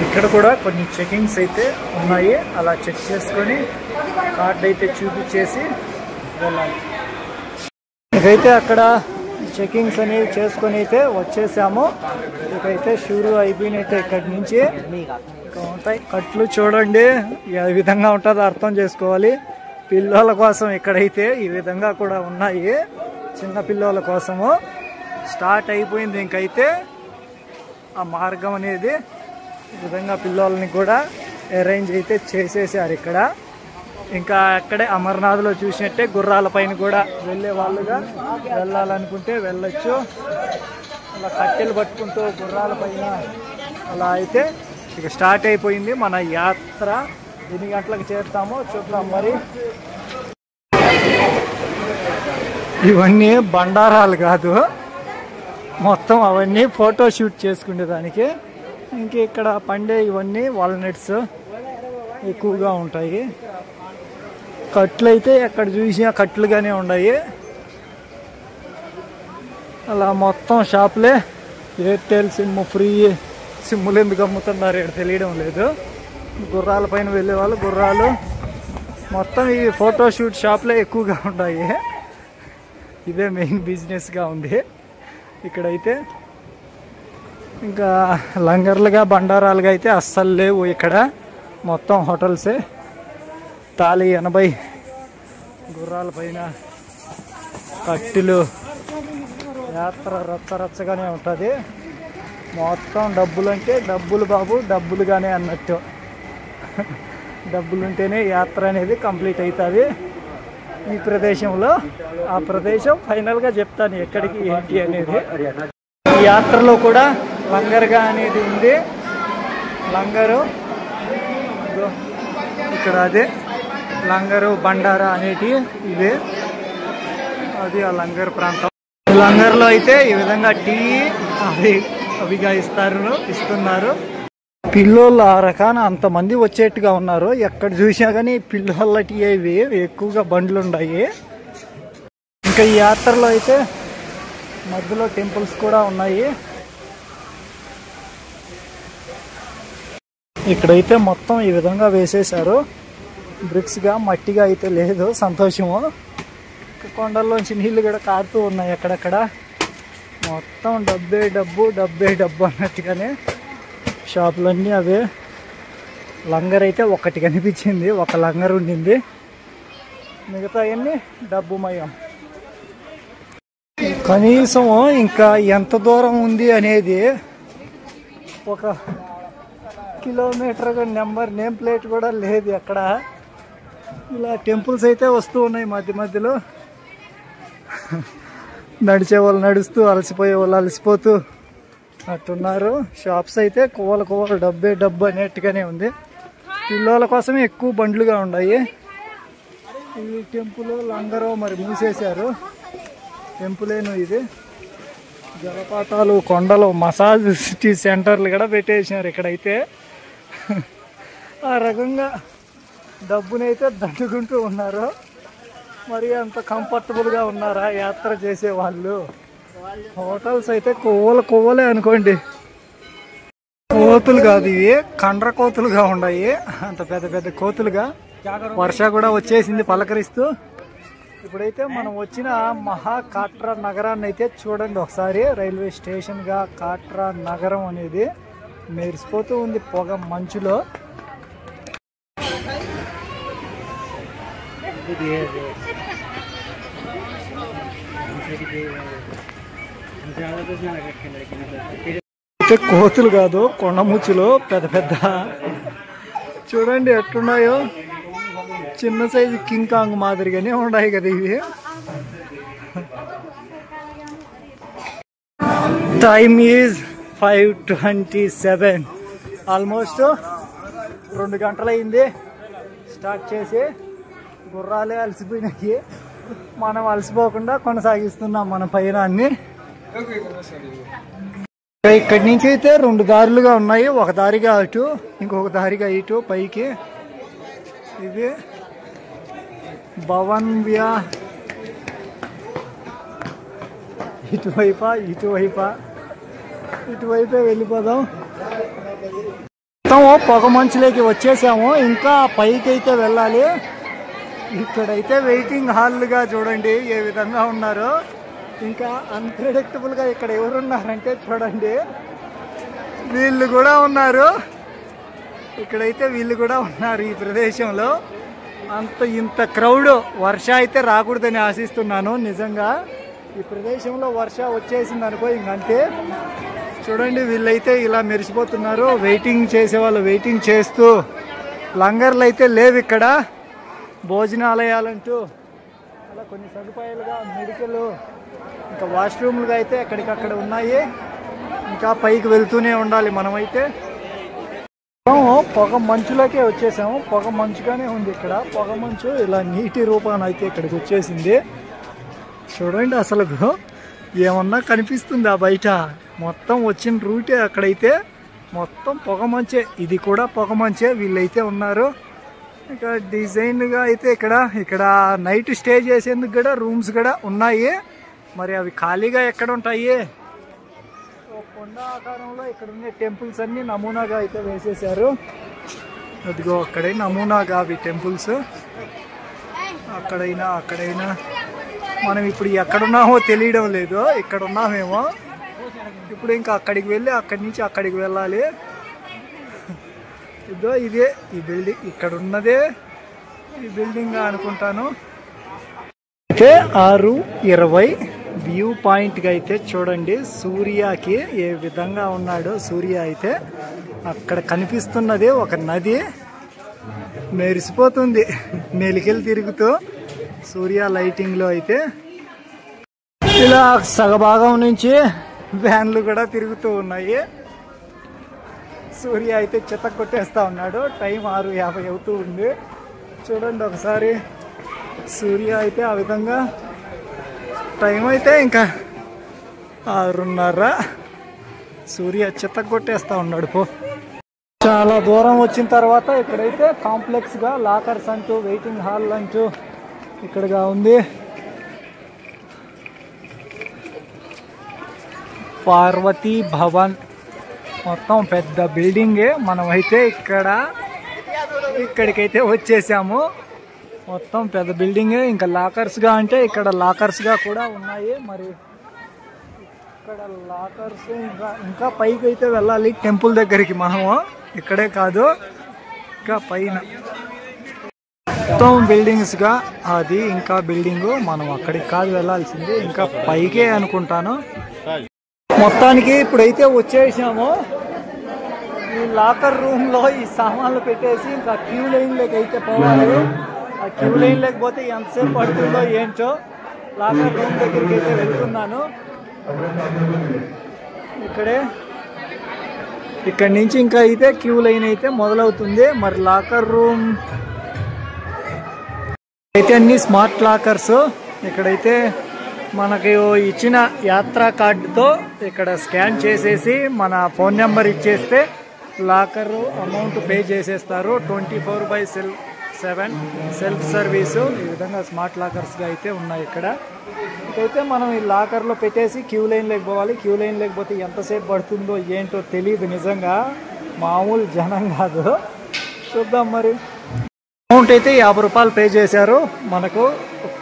ఇక్కడ కూడా కొన్ని చెకింగ్స్ అయితే ఉన్నాయి, అలా చెక్ చేసుకొని కార్డ్ అయితే చూపించేసి వెళ్ళాలి. ఇకైతే అక్కడ చెకింగ్స్ అనేవి చేసుకొని అయితే వచ్చేసాము. ఇకైతే షూరు అయిపోయినట్టే. ఇక్కడి నుంచి ఉంటాయి కట్లు చూడండి ఏ విధంగా ఉంటుందో అర్థం చేసుకోవాలి. పిల్లల కోసం ఇక్కడైతే ఈ విధంగా కూడా ఉన్నాయి, చిన్న పిల్లల కోసము. స్టార్ట్ అయిపోయింది ఇంకైతే ఆ మార్గం అనేది. ఈ విధంగా పిల్లల్ని కూడా అరేంజ్ అయితే చేసేసారు ఇక్కడ. ఇంకా అక్కడే అమర్నాథ్లో చూసినట్టే గుర్రాల పైన కూడా వెళ్ళే వాళ్ళుగా వెళ్ళాలనుకుంటే వెళ్ళొచ్చు. అలా కట్టెలు పట్టుకుంటూ గుర్రాల పైన అలా అయితే ఇక స్టార్ట్ అయిపోయింది మన యాత్ర. ఎన్ని గంటలకు చేరుతామో చూద్దాం మరి. ఇవన్నీ బండారాలు కాదు, మొత్తం అవన్నీ ఫోటో షూట్ చేసుకునే దానికి. ఇంక ఇక్కడ పండే ఇవన్నీ వాల్నట్స్ ఎక్కువగా ఉంటాయి. కట్లు అయితే ఎక్కడ చూసినా కట్లుగానే ఉన్నాయి. అలా మొత్తం షాపులే. ఎయిర్టెల్ సిమ్ ఫ్రీ, సిమ్ములు ఎందుకు అమ్ముతున్నారు ఇక్కడ తెలియడం లేదు. గుర్రాల పైన వెళ్ళే వాళ్ళు గుర్రాలు, మొత్తం ఈ ఫోటోషూట్ షాప్లే ఎక్కువగా ఉన్నాయి. ఇదే మెయిన్ బిజినెస్గా ఉంది ఇక్కడైతే. ఇంకా లంగర్లుగా బండారాలుగా అయితే అస్సలు లేవు ఇక్కడ, మొత్తం హోటల్సే. తాళి 80, గుర్రాల పైన కట్టెలు. యాత్ర రచ్చరచ్చగానే ఉంటుంది. మొత్తం డబ్బులు అంటే డబ్బులు బాబు, డబ్బులుగానే అన్నట్టు. డబ్బులుంటేనే యాత్ర అనేది కంప్లీట్ అవుతుంది ఈ ప్రదేశంలో. ఆ ప్రదేశం ఫైనల్గా చెప్తాను ఎక్కడికి ఏంటి అనేది. ఈ యాత్రలో కూడా లంగర్గా అనేది ఉంది. లంగరు ఇక్కడ అదే లంగరు బండారా అనేటి ఇవే. అది ఆ లంగర్ ప్రాంతం. లంగర్లో అయితే ఈ విధంగా టీ అవిగా ఇస్తున్నారు. పిల్లోళ్ళు ఆ రకాన అంతమంది వచ్చేట్టుగా ఉన్నారు. ఎక్కడ చూసినా కానీ పిల్లోళ్ళ టీ అవి ఎక్కువగా బండ్లు ఉన్నాయి. ఇంకా ఈ యాత్రలో అయితే మధ్యలో టెంపుల్స్ కూడా ఉన్నాయి. ఇక్కడైతే మొత్తం ఈ విధంగా వేసేశారు. బ్రిక్స్గా, మట్టిగా అయితే లేదు. సంతోషము. కొండల్లోంచి నీళ్లు కూడా కారుతూ ఉన్నాయి అక్కడక్కడ. మొత్తం డబ్బే డబ్బు, డబ్బే డబ్బు అన్నట్టుగానే షాపులన్నీ అవే. లంగర్ అయితే ఒకటి కనిపించింది, ఒక లంగర్ ఉండింది. మిగతా అన్నీ డబ్బుమయం. కనీసం ఇంకా ఎంత దూరం ఉంది అనేది ఒక కిలోమీటర్ నేమ్ ప్లేట్ కూడా లేదు ఎక్కడ. ఇలా టెంపుల్స్ అయితే వస్తూ ఉన్నాయి మధ్య మధ్యలో. నడిచే వాళ్ళు నడుస్తూ, అలసిపోయే వాళ్ళు అలసిపోతూ అట్టున్నారు. షాప్స్ అయితే కొవ్వలు డబ్బే డబ్బు అనేట్టుగానే ఉంది. పిల్లల కోసమే ఎక్కువ బండ్లుగా ఉన్నాయి. ఈ టెంపుల్ లంగరో మరి మూసేశారు. టెంపులేను ఇది. జలపాతాలు, కొండలు, మసాజ్ సిటీ సెంటర్లు కూడా పెట్టేసినారు ఇక్కడైతే. ఆ రకంగా డబ్బునైతే దండుకుంటూ ఉన్నారు. మరి అంత కంఫర్టబుల్గా ఉన్నారా యాత్ర చేసే వాళ్ళు? హోటల్స్ అయితే కొవ్వలే అనుకోండి. కోతులు కాదు ఇవి, కండ్ర కోతులుగా ఉన్నాయి. అంత పెద్ద పెద్ద కోతులుగా. వర్ష కూడా వచ్చేసింది పలకరిస్తూ. ఇప్పుడైతే మనం వచ్చిన కాట్రా నగరాన్ని అయితే చూడండి ఒకసారి. రైల్వే స్టేషన్గా కాట్రా నగరం అనేది మెరిసిపోతూ ఉంది పొగ మంచులో. కోతులు కాదు, కొండముచ్చులు పెద్ద పెద్ద. చూడండి ఎట్టున్నాయో. చిన్న సైజు కింగ్ కాంగ్ మాదిరిగానే ఉన్నాయి కదా ఇవి. Time is 5:27. ఆల్మోస్ట్ 2 గంటలైంది స్టార్ట్ చేసి. గుర్రాలే అలసిపోయినాయి. మనం అలసిపోకుండా కొనసాగిస్తున్నాం మన పయనాన్ని. ఇక్కడి నుంచి అయితే 2 దారులుగా ఉన్నాయి. ఒక దారిగా అటు, ఇంకొక దారిగా ఇటు పైకి. ఇది భవన్వ్యా. ఇటువైపే వెళ్ళిపోదాం. పొగ మంచులోకి వచ్చేసాము. ఇంకా పైకి అయితే వెళ్ళాలి. ఇక్కడైతే వెయిటింగ్ హాల్గా చూడండి ఏ విధంగా ఉన్నారో. ఇంకా అన్ప్రెడిక్టబుల్గా ఇక్కడ ఎవరున్నారంటే చూడండి, వీళ్ళు కూడా ఉన్నారు. ఇక్కడైతే వీళ్ళు కూడా ఉన్నారు ఈ ప్రదేశంలో. ఇంత క్రౌడ్. వర్ష అయితే రాకూడదని ఆశిస్తున్నాను. నిజంగా ఈ ప్రదేశంలో వర్ష వచ్చేసింది అనుకో ఇంకంతే. చూడండి వీళ్ళైతే ఇలా మెరిసిపోతున్నారు. వెయిటింగ్ చేసే వాళ్ళు వెయిటింగ్ చేస్తూ. లంగర్లు అయితే లేవు ఇక్కడ. భోజనాలయాలంటూ అలా కొన్ని సదుపాయాలుగా మెడికల్ ఇంకా వాష్రూమ్లుగా అయితే ఎక్కడికక్కడ ఉన్నాయి. ఇంకా పైకి వెళ్తూనే ఉండాలి మనమైతే. పొగ మంచులోకే వచ్చేసాము. పొగ మంచుగానే ఉంది ఇక్కడ. పొగ మంచు ఇలా నీటి రూపాన అయితే ఇక్కడికి వచ్చేసింది. చూడండి అసలు ఏమన్నా కనిపిస్తుందా బయట? మొత్తం వచ్చిన రూటే అక్కడైతే మొత్తం పొగ మంచే. ఇది కూడా పొగ మంచే. వీళ్ళైతే ఉన్నారు. ఇక డిజైన్గా అయితే ఇక్కడ నైట్ స్టే చేసేందుకు కూడా రూమ్స్ కూడా ఉన్నాయి. మరి అవి ఖాళీగా ఎక్కడ ఉంటాయి? కొండ ఆకారంలో ఇక్కడ ఉన్న టెంపుల్స్ అన్ని నమూనాగా అయితే వేసేసారు. అదిగో అక్కడే నమూనాగా అవి టెంపుల్స్. అక్కడైనా మనం ఇప్పుడు ఎక్కడున్నామో తెలియడం లేదు. ఇక్కడ ఉన్నామేమో. ఇప్పుడు ఇంకా అక్కడికి వెళ్ళి అక్కడి నుంచి అక్కడికి వెళ్ళాలి. ఇదో ఇదే ఈ బిల్డింగ్. ఇక్కడ ఉన్నదే ఈ బిల్డింగ్ అనుకుంటాను. అయితే 6:20 వ్యూ పాయింట్గా అయితే చూడండి. సూర్యకి ఏ విధంగా ఉన్నాడో. సూర్య అయితే అక్కడ కనిపిస్తున్నది ఒక నది మెరిసిపోతుంది మెలికలు తిరుగుతూ సూర్య లైటింగ్లో. అయితే ఇలా సగభాగం నుంచి వ్యాన్లు కూడా తిరుగుతూ ఉన్నాయి. సూర్య అయితే చెత్త కొట్టేస్తా ఉన్నాడు. టైం 6:50 అవుతూ ఉంది. చూడండి ఒకసారి. సూర్య అయితే ఆ విధంగా. టైం అయితే ఇంకా 6:30. సూర్య చెత్త కొట్టేస్తా ఉన్నాడు. చాలా దూరం వచ్చిన తర్వాత ఇక్కడైతే కాంప్లెక్స్గా లాకర్స్ అంటూ వెయిటింగ్ హాల్ అంటూ ఇక్కడగా ఉంది. పార్వతీ భవన్ మొత్తం పెద్ద బిల్డింగే. మనమైతే ఇక్కడికైతే వచ్చేసాము. మొత్తం పెద్ద బిల్డింగే. ఇంకా లాకర్స్గా అంటే ఇక్కడ లాకర్స్గా కూడా ఉన్నాయి. మరి ఇక్కడ లాకర్స్ ఇంకా పైకి అయితే వెళ్ళాలి టెంపుల్ దగ్గరికి. మనము ఇక్కడే కాదు ఇంకా పైన మొత్తం బిల్డింగ్స్గా అది ఇంకా బిల్డింగు. మనం అక్కడికి కాదు వెళ్ళాల్సింది, ఇంకా పైకే అనుకుంటాను. మొత్తానికి ఇప్పుడైతే వచ్చేసాము. ఈ లాకర్ రూమ్లో ఈ సామాన్లు పెట్టేసి ఇంకా క్యూ లైన్లోకి అయితే పోవాలి. ఆ క్యూ లైన్ లేకపోతే ఎంతసేపు పడుతుందో ఏంటో. లాకర్ రూమ్ దగ్గరికి అయితే వెళ్తున్నాను. ఇక్కడి నుంచి ఇంకా అయితే క్యూ లైన్ అయితే మొదలవుతుంది. మరి లాకర్ రూమ్ అయితే అన్ని స్మార్ట్ లాకర్స్. ఇక్కడైతే మనకి ఇచ్చిన యాత్రా కార్డుతో ఇక్కడ స్కాన్ చేసేసి మన ఫోన్ నెంబర్ ఇచ్చేస్తే లాకర్ అమౌంట్ పే చేసేస్తారు. 24/7 సెల్ఫ్ సర్వీసు. ఈ విధంగా స్మార్ట్ లాకర్స్గా అయితే ఉన్నాయి ఇక్కడ. ఇకైతే మనం ఈ లాకర్లో పెట్టేసి క్యూ లైన్ లేకపోవాలి. క్యూ లైన్ లేకపోతే ఎంతసేపు పడుతుందో ఏంటో తెలియదు. నిజంగా మామూలు జనం కాదు. చూద్దాం మరి. అమౌంట్ అయితే 50 రూపాయలు పే చేశారు. మనకు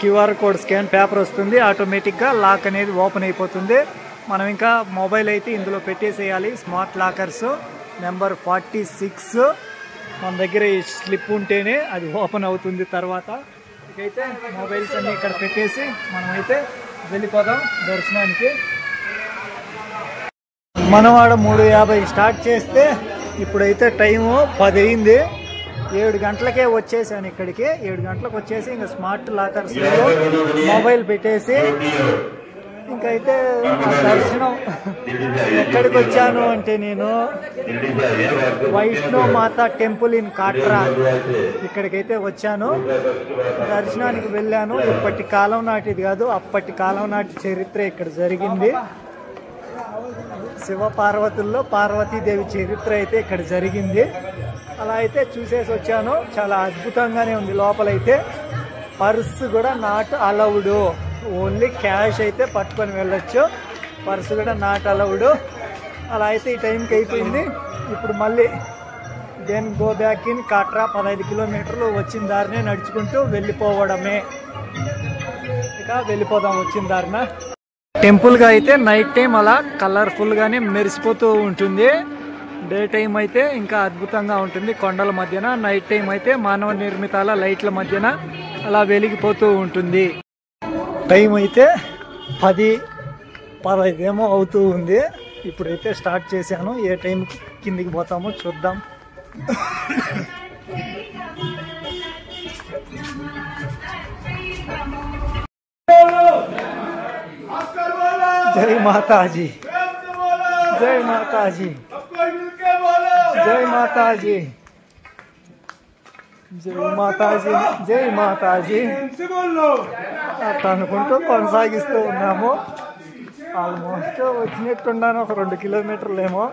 QR కోడ్ స్కాన్ పేపర్ వస్తుంది. ఆటోమేటిక్గా లాక్ అనేది ఓపెన్ అయిపోతుంది. మనం ఇంకా మొబైల్ అయితే ఇందులో పెట్టేసేయాలి. స్మార్ట్ లాకర్స్ నెంబర్ 46 మన దగ్గర ఈ స్లిప్ ఉంటేనే అది ఓపెన్ అవుతుంది. తర్వాత ఇకైతే మొబైల్స్ అన్ని ఇక్కడ పెట్టేసి మనమైతే వెళ్ళిపోదాం దర్శనానికి. మనవాడ 3:50 స్టార్ట్ చేస్తే ఇప్పుడైతే టైము 10 అయింది. 7 గంటలకే వచ్చేసాను ఇక్కడికి. 7 గంటలకు వచ్చేసి ఇంకా స్మార్ట్ లాకర్స్లో మొబైల్ పెట్టేసి ఇంకైతే దర్శనం. ఎక్కడికి వచ్చాను అంటే నేను వైష్ణో మాత టెంపుల్ ఇన్ కాట్రా ఇక్కడికైతే వచ్చాను. దర్శనానికి వెళ్ళాను. ఇప్పటి కాలం నాటిది కాదు, అప్పటి కాలం నాటి చరిత్ర ఇక్కడ జరిగింది. శివ పార్వతుల్లో పార్వతీదేవి చరిత్ర అయితే ఇక్కడ జరిగింది. అలా అయితే చూసేసి వచ్చాను. చాలా అద్భుతంగానే ఉంది. లోపలైతే పర్సు కూడా నాట్ అలౌడ్. ఓన్లీ క్యాష్ అయితే పట్టుకొని వెళ్ళొచ్చు. పర్సు కూడా నాట్ అలౌడ్. అలా అయితే ఈ టైంకి అయిపోయింది. ఇప్పుడు మళ్ళీ then go back in Katra. 15 కిలోమీటర్లు వచ్చిన దారినే నడుచుకుంటూ వెళ్ళిపోవడమే. ఇక వెళ్ళిపోదాం వచ్చిన దారిన. టెంపుల్గా అయితే నైట్ టైం అలా కలర్ఫుల్గానే మెరిసిపోతూ ఉంటుంది. డే టైం అయితే ఇంకా అద్భుతంగా ఉంటుంది కొండల మధ్యన. నైట్ టైం అయితే మానవ నిర్మితాల లైట్ల మధ్యన అలా వెలిగిపోతూ ఉంటుంది. టైం అయితే 10-15 ఏమో అవుతూ ఉంది. ఇప్పుడైతే స్టార్ట్ చేశాను. ఏ టైం కిందికి పోతామో చూద్దాం. జై మాతాజీ, జై మాతాజీ, జై మాతాజీ, జై మాతాజీ, జై మాతాజీ అట్లా అనుకుంటూ కొనసాగిస్తూ ఉన్నాము. ఆల్మోస్ట్ వచ్చినట్టున్నాను. ఒక 2 కిలోమీటర్లు ఏమో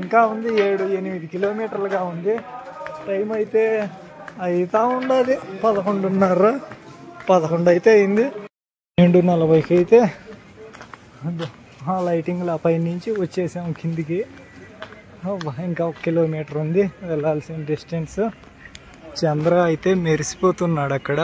ఇంకా ఉంది. 7-8 కిలోమీటర్లుగా ఉంది. టైం అయితే అవుతా ఉండదు. 11:30-11 అయితే అయింది. 2:40కి అయితే లైటింగ్లో పై నుంచి వచ్చేసాము కిందికి. ఇంకా 1 కిలోమీటర్ ఉంది వెళ్ళాల్సిన డిస్టెన్స్. చంద్ర అయితే మెరిసిపోతున్నాడు అక్కడ.